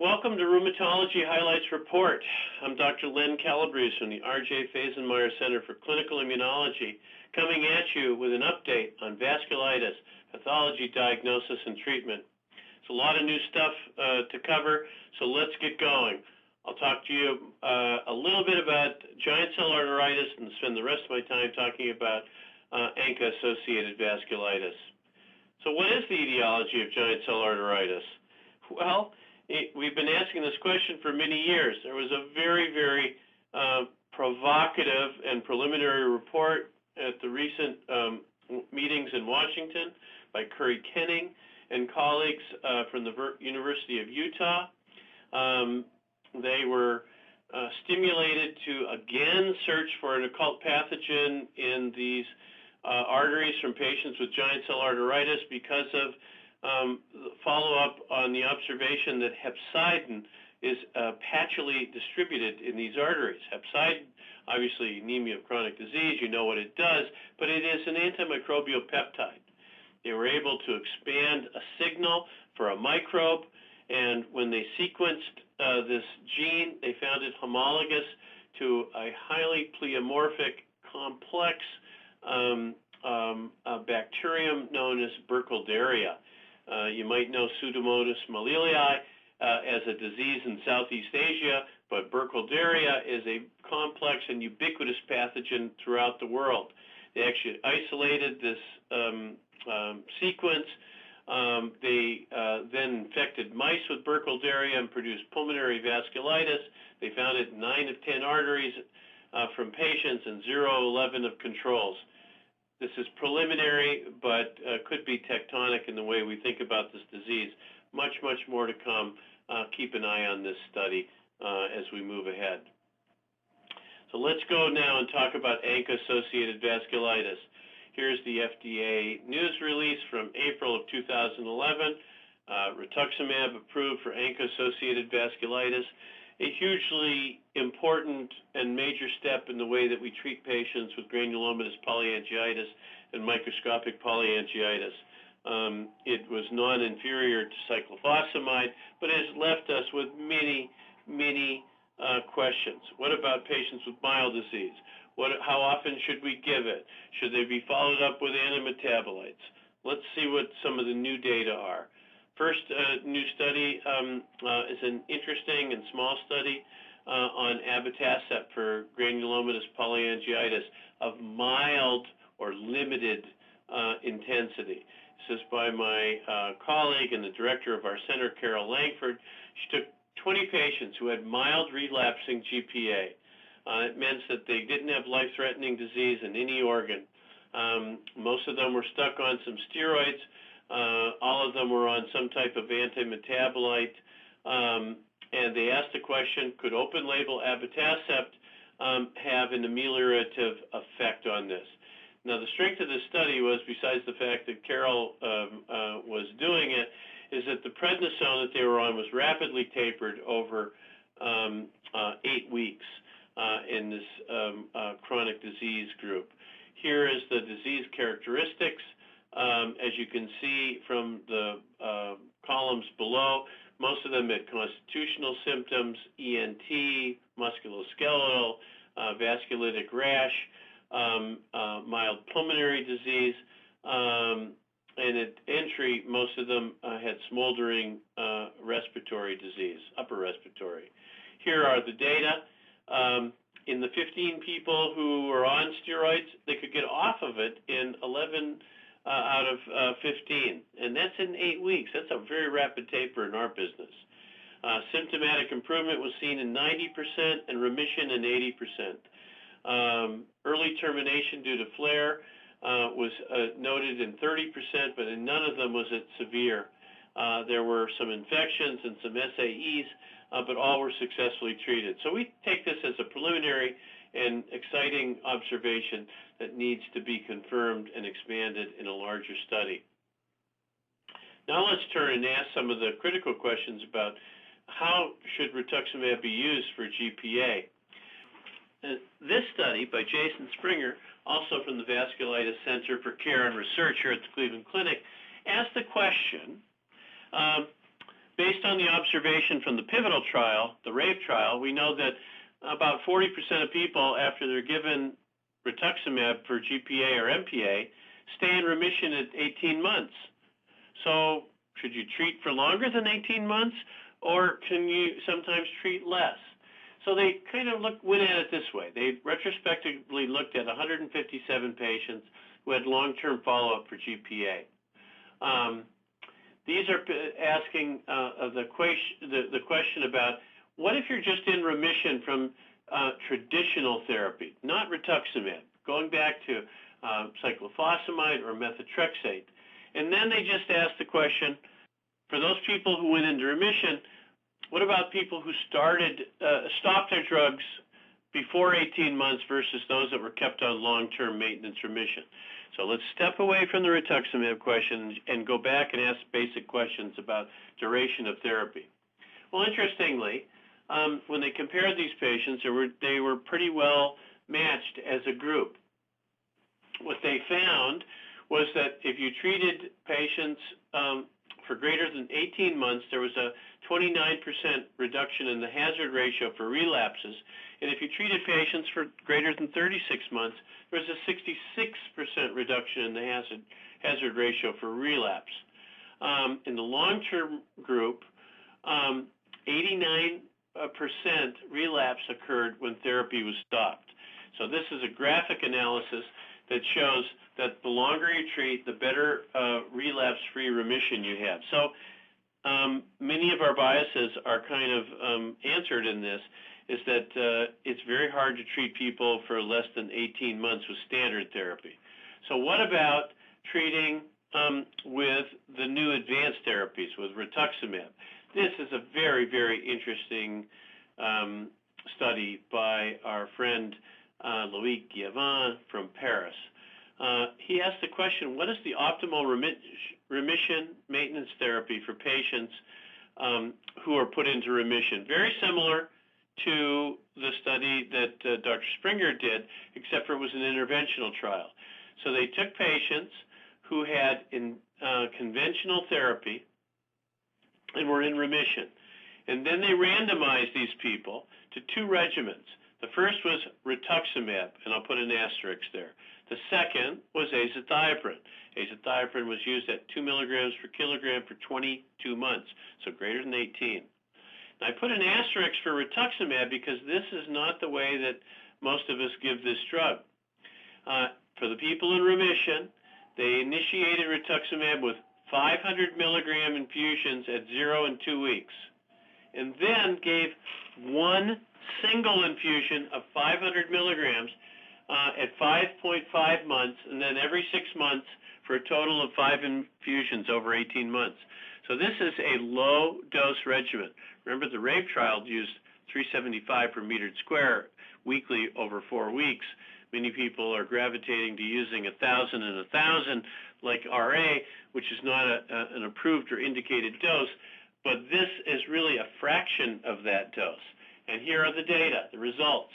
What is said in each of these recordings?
Welcome to Rheumatology Highlights Report. I'm Dr. Len Calabrese from the R.J. Fasenmyer Center for Clinical Immunology, coming at you with an update on vasculitis, pathology, diagnosis, and treatment. It's a lot of new stuff to cover, so let's get going. I'll talk to you a little bit about giant cell arteritis and spend the rest of my time talking about ANCA-associated vasculitis. So what is the etiology of giant cell arteritis? Well, we've been asking this question for many years. There was a very provocative and preliminary report at the recent meetings in Washington by Curry Kenning and colleagues from the University of Utah. They were stimulated to again search for an occult pathogen in these arteries from patients with giant cell arteritis because of follow-up on the observation that hepcidin is patchily distributed in these arteries. Hepcidin, obviously anemia of chronic disease, you know what it does, but it is an antimicrobial peptide. They were able to expand a signal for a microbe, and when they sequenced this gene, they found it homologous to a highly pleomorphic complex bacterium known as Burkholderia. You might know Pseudomonas malilii as a disease in Southeast Asia, but Burkholderia is a complex and ubiquitous pathogen throughout the world. They actually isolated this sequence. They then infected mice with Burkholderia and produced pulmonary vasculitis. They found it in 9 of 10 arteries from patients and 0-11 of controls. This is preliminary, but could be tectonic in the way we think about this disease. Much more to come. Keep an eye on this study as we move ahead. So let's go now and talk about ANCA-associated vasculitis. Here's the FDA news release from April of 2011. Rituximab approved for ANCA-associated vasculitis, a hugely important and major step in the way that we treat patients with granulomatous polyangiitis and microscopic polyangiitis. It was non-inferior to cyclophosphamide, but has left us with many questions. What about patients with mild disease? How often should we give it? Should they be followed up with antimetabolites? Let's see what some of the new data are. First new study is an interesting and small study on Abatacept for granulomatous polyangiitis of mild or limited intensity. This is by my colleague and the director of our center, Carol Langford. She took 20 patients who had mild relapsing GPA. It meant that they didn't have life-threatening disease in any organ. Most of them were stuck on some steroids. All of them were on some type of antimetabolite, and they asked the question, could open-label Abatacept have an ameliorative effect on this? Now, the strength of this study was, besides the fact that Carol was doing it, is that the prednisone that they were on was rapidly tapered over 8 weeks in this chronic disease group. Here is the disease characteristics. As you can see from the columns below, most of them had constitutional symptoms, ENT, musculoskeletal, vasculitic rash, mild pulmonary disease, and at entry, most of them had smoldering respiratory disease, upper respiratory. Here are the data. In the 15 people who were on steroids, they could get off of it in 11 out of 15, and that's in 8 weeks. That's a very rapid taper in our business. Symptomatic improvement was seen in 90% and remission in 80%. Early termination due to flare was noted in 30%, but in none of them was it severe. There were some infections and some SAEs, but all were successfully treated. So we take this as a preliminary and exciting observation that needs to be confirmed and expanded in a larger study. Now let's turn and ask some of the critical questions about how should rituximab be used for GPA. This study by Jason Springer, also from the Vasculitis Center for Care and Research here at the Cleveland Clinic, asked the question, based on the observation from the pivotal trial, the RAVE trial, we know that about 40% of people, after they're given rituximab for GPA or MPA, stay in remission at 18 months. So should you treat for longer than 18 months, or can you sometimes treat less? So they kind of went at it this way. They retrospectively looked at 157 patients who had long-term follow-up for GPA. These are asking the question about, what if you're just in remission from traditional therapy, not rituximab, going back to cyclophosphamide or methotrexate? And then they just asked the question, for those people who went into remission, what about people who stopped their drugs before 18 months versus those that were kept on long-term maintenance remission? So let's step away from the rituximab question and go back and ask basic questions about duration of therapy. Well, interestingly, when they compared these patients, they were pretty well matched as a group. What they found was that if you treated patients for greater than 18 months, there was a 29% reduction in the hazard ratio for relapses. And if you treated patients for greater than 36 months, there was a 66% reduction in the hazard ratio for relapse. In the long-term group, 89% relapse occurred when therapy was stopped. So this is a graphic analysis that shows that the longer you treat, the better relapse-free remission you have. So many of our biases are kind of answered in this, is that it's very hard to treat people for less than 18 months with standard therapy. So what about treating with the new advanced therapies, with rituximab? This is a very, very interesting study by our friend Loïc Guillavin from Paris. He asked the question, what is the optimal remission maintenance therapy for patients who are put into remission? Very similar to the study that Dr. Springer did, except for it was an interventional trial. So they took patients who had conventional therapy and were in remission. And then they randomized these people to two regimens. The first was rituximab, and I'll put an asterisk there. The second was azathioprine. Azathioprine was used at 2 milligrams per kilogram for 22 months, so greater than 18. Now, I put an asterisk for rituximab because this is not the way that most of us give this drug. For the people in remission, they initiated rituximab with 500 milligram infusions at 0 and 2 weeks, and then gave one single infusion of 500 milligrams at 5.5 months, and then every 6 months for a total of 5 infusions over 18 months. So this is a low-dose regimen. Remember, the RAVE trial used 375 per meter square weekly over 4 weeks. Many people are gravitating to using 1,000 and 1,000 like RA, which is not an approved or indicated dose, but this is really a fraction of that dose. And here are the data, the results.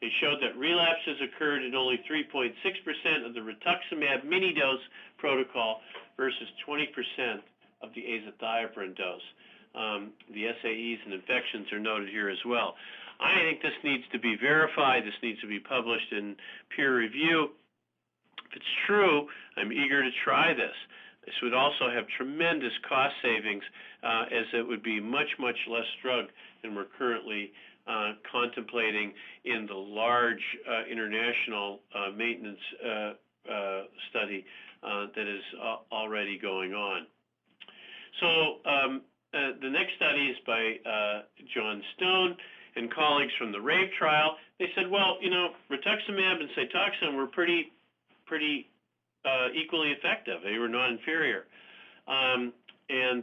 They showed that relapses occurred in only 3.6% of the rituximab mini-dose protocol versus 20% of the azathioprine dose. The SAEs and infections are noted here as well. I think this needs to be verified. This needs to be published in peer review. If it's true, I'm eager to try this. This would also have tremendous cost savings, as it would be much, much less drug than we're currently contemplating in the large international maintenance study that is already going on. So the next study is by John Stone and colleagues from the RAVE trial. They said, well, you know, rituximab and Cytoxan were pretty equally effective. They were non-inferior. And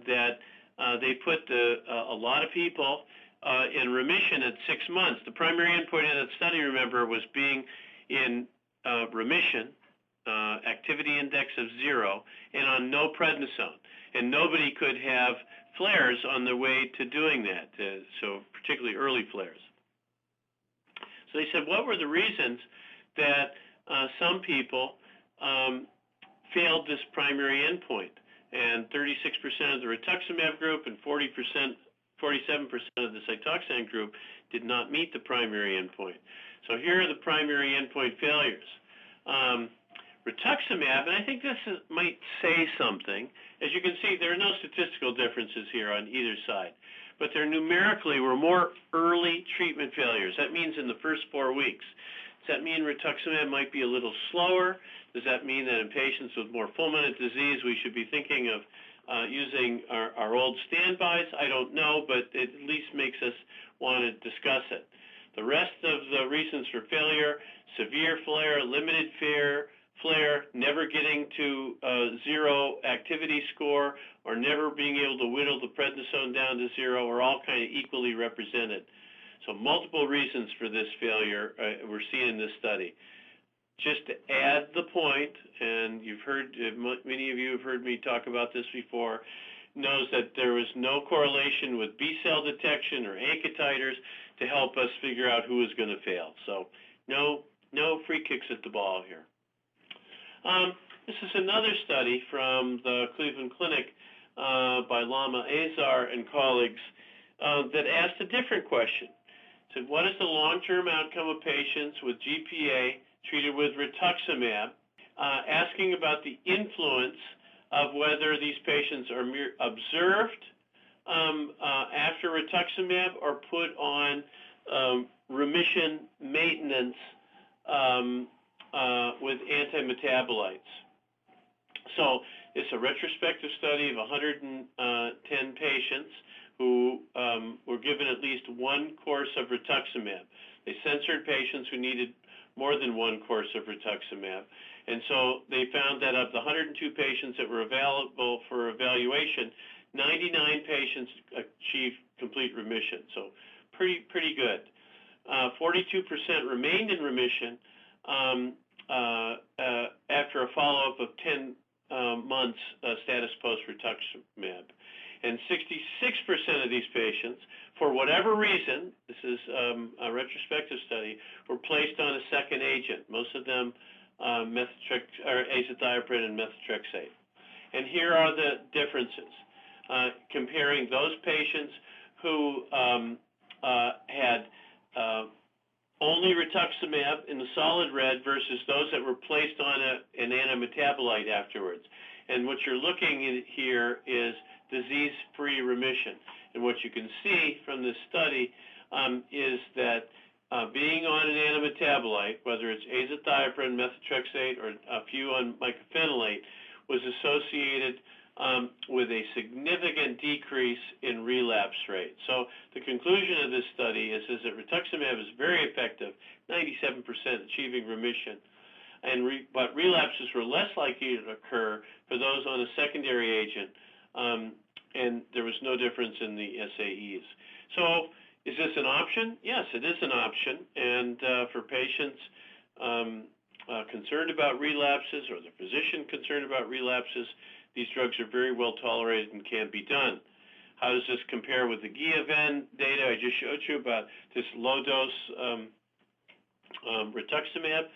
that they put a lot of people in remission at 6 months. The primary endpoint in that study, remember, was being in remission, activity index of 0, and on no prednisone. And nobody could have flares on their way to doing that, so particularly early flares. So they said, what were the reasons that some people failed this primary endpoint? and 36% of the rituximab group and 47% of the Cytoxan group did not meet the primary endpoint. So here are the primary endpoint failures. Rituximab, and I think this might say something. As you can see, there are no statistical differences here on either side, but there numerically were more early treatment failures. That means in the first 4 weeks. Does that mean rituximab might be a little slower? Does that mean that in patients with more fulminant disease, we should be thinking of using our old standbys? I don't know, but it at least makes us want to discuss it. The rest of the reasons for failure: severe flare, limited flare, never getting to zero activity score, or never being able to whittle the prednisone down to zero, are all kind of equally represented. So multiple reasons for this failure we're seeing in this study. Just to add the point, and you've heard, many of you have heard me talk about this before, knows that there was no correlation with B-cell detection or ANCA titers to help us figure out who is going to fail. So no free kicks at the ball here. This is another study from the Cleveland Clinic by Lama Azar and colleagues that asked a different question. It said, what is the long-term outcome of patients with GPA treated with rituximab, asking about the influence of whether these patients are observed after rituximab or put on remission maintenance with antimetabolites. So it's a retrospective study of 110 patients who were given at least one course of rituximab. They censored patients who needed more than one course of rituximab. And so they found that of the 102 patients that were available for evaluation, 99 patients achieved complete remission. So pretty good. 42% remained in remission after a follow-up of 10 months status post-rituximab. And 66% of these patients, for whatever reason, this is a retrospective study, were placed on a second agent, most of them azathioprine and methotrexate. And here are the differences, comparing those patients who had only rituximab in the solid red versus those that were placed on an antimetabolite afterwards. And what you're looking at here is disease-free remission. And what you can see from this study is that being on an antimetabolite, whether it's azathioprine, methotrexate, or a few on mycophenolate, was associated with a significant decrease in relapse rate. So the conclusion of this study is that rituximab is very effective, 97% achieving remission, but relapses were less likely to occur for those on a secondary agent, and there was no difference in the SAEs. So is this an option? Yes, it is an option, and for patients concerned about relapses, or the physician concerned about relapses, these drugs are very well tolerated and can be done. How does this compare with the GIA-VEN data I just showed you about this low-dose rituximab?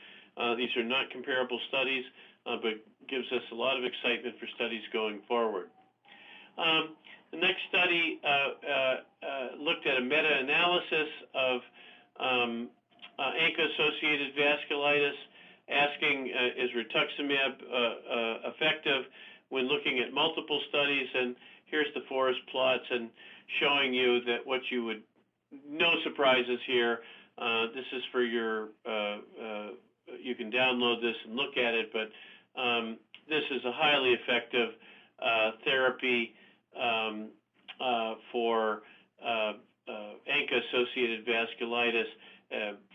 These are not comparable studies, but gives us a lot of excitement for studies going forward. The next study looked at a meta-analysis of ANCA-associated vasculitis, asking is rituximab effective when looking at multiple studies, and here's the forest plots and showing you that what you would, no surprises here. This is for your, you can download this and look at it, but this is a highly effective therapy for ANCA-associated vasculitis,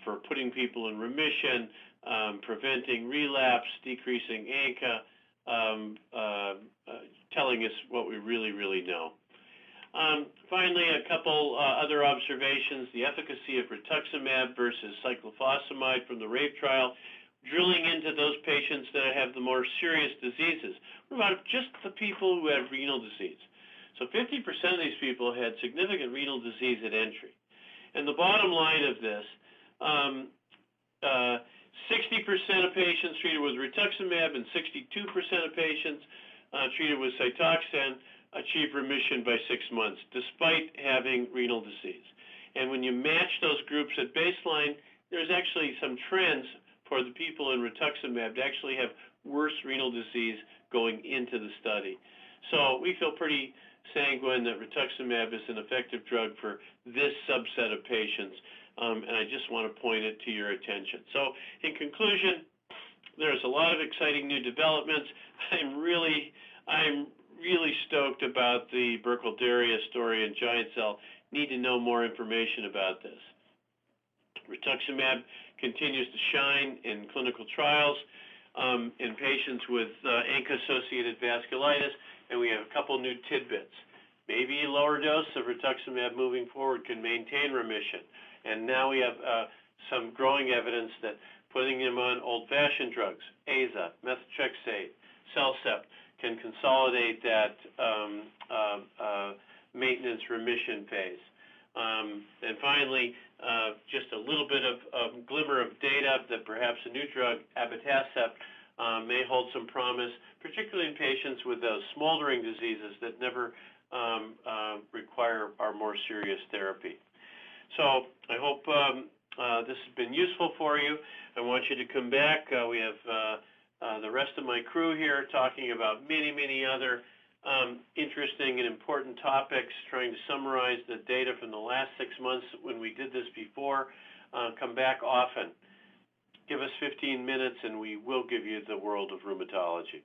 for putting people in remission, preventing relapse, decreasing ANCA, telling us what we really know. Finally, a couple other observations: the efficacy of rituximab versus cyclophosphamide from the RAVE trial, drilling into those patients that have the more serious diseases. What about just the people who have renal disease? So 50% of these people had significant renal disease at entry. And the bottom line of this, 60% of patients treated with rituximab and 62% of patients treated with Cytoxan achieved remission by 6 months, despite having renal disease. And when you match those groups at baseline, there's actually some trends for the people in rituximab to actually have worse renal disease going into the study. So we feel pretty sanguine that rituximab is an effective drug for this subset of patients, and I just want to point it to your attention. So in conclusion, there's a lot of exciting new developments. I'm really stoked about the Burkholderia story and Giant Cell. Need to know more information about this. Rituximab continues to shine in clinical trials in patients with ANCA-associated vasculitis, and we have a couple new tidbits. Maybe a lower dose of rituximab moving forward can maintain remission. And now we have some growing evidence that putting them on old-fashioned drugs, AZA, methotrexate, CellCept, can consolidate that maintenance remission phase. And finally, just a little bit of glimmer of data that perhaps a new drug, Abatacept, may hold some promise, particularly in patients with those smoldering diseases that never require our more serious therapy. So I hope this has been useful for you. I want you to come back. We have the rest of my crew here talking about many other interesting and important topics, trying to summarize the data from the last 6 months when we did this before. Come back often. Give us 15 minutes and we will give you the world of rheumatology.